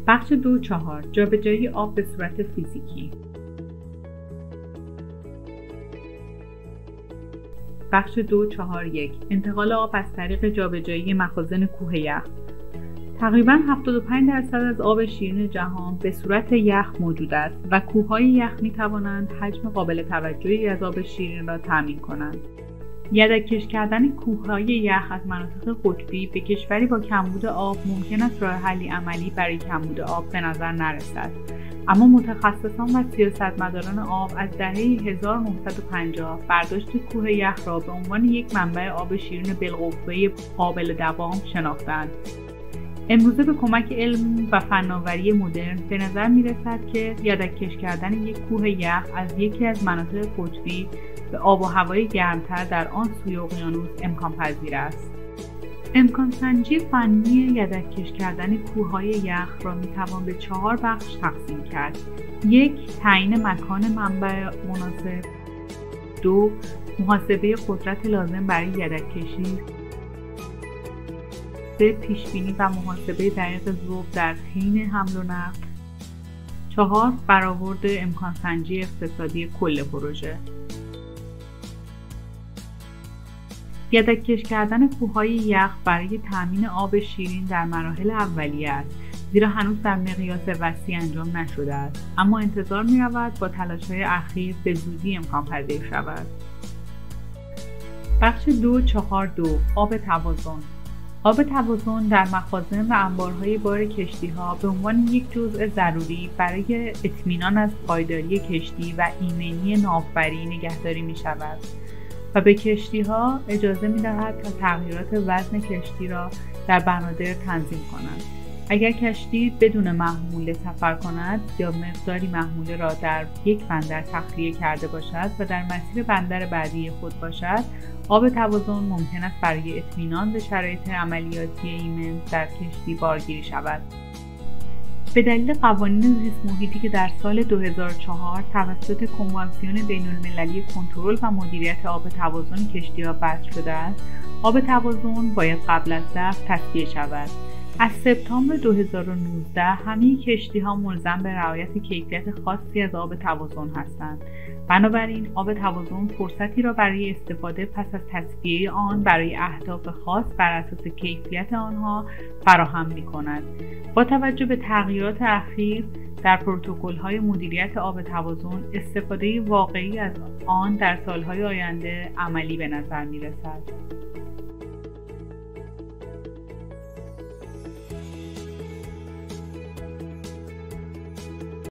بخش 2.4 جابجایی آب به صورت فیزیکی. بخش 2.4.1 انتقال آب از طریق جابجایی مخازن کوه یخ. تقریباً 75% از آب شیرین جهان به صورت یخ موجود است و کوههای یخ می توانند حجم قابل توجهی از آب شیرین را تامین کنند. یدک‌کش کردن کوههای یخ از مناطق قطبی به کشوری با کمبود آب ممکن است راه حلی عملی برای کمبود آب به نظر نرسد، اما متخصصان و سیاستمداران آب از دهه 1950 برداشت کوه یخ را به عنوان یک منبع آب شیرین بالقوه قابل دوام شناختند. امروزه به کمک علم و فناوری مدرن به نظر می رسد که یدک‌کش کردن یک کوه یخ از یکی از مناطق قطبی به آب و هوای گرمتر در آن سوی اقیانوس امکان پذیر است. امکان سنجی فنی یدک‌کش کردن کوههای یخ را می توان به 4 بخش تقسیم کرد. 1. تعیین مکان منبع مناسب. 2. محاسبه قدرت لازم برای یدک‌کشی. 3. پیشبینی و محاسبه دقیق ذوب در حین حمل و نقل. 4. برآورد امکان سنجی اقتصادی کل پروژه. یدک‌کش کردن کوههای یخ برای تامین آب شیرین در مراحل اولیه است، زیرا هنوز در مقیاس وسیع انجام نشده است، اما انتظار می‌رود با تلاش‌های اخیر به زودی امکان پذیر شود. بخش 2.4.2 آب توازن. آب توازن در مخازن و انبارهای بار کشتی‌ها به عنوان یک جزء ضروری برای اطمینان از پایداری کشتی و ایمنی ناوبری نگهداری می‌شود و به کشتی‌ها اجازه می‌دهد تا تغییرات وزن کشتی را در بنادر تنظیم کنند. اگر کشتی بدون محموله سفر کند یا مقداری محموله را در یک بندر تخلیه کرده باشد و در مسیر بندر بعدی خود باشد، آب توازن ممکن است برای اطمینان به شرایط عملیاتی ایمن در کشتی بارگیری شود. به دلیل قوانین زیست محیطی که در سال 2004 توسط کنوانسیون بین‌المللی کنترل و مدیریت آب توازن کشتی‌ها وضع شده است، آب توازن باید قبل از دفع تصفیه شود. از سپتامبر 2019 همه کشتی‌ها ملزم به رعایت کیفیت خاصی از آب توازن هستند. بنابراین آب توازن فرصتی را برای استفاده پس از تصفیه آن برای اهداف خاص بر اساس کیفیت آنها فراهم می‌کند. با توجه به تغییرات اخیر در پروتکل‌های مدیریت آب توازن، استفاده واقعی از آن در سال‌های آینده عملی به نظر می‌رسد.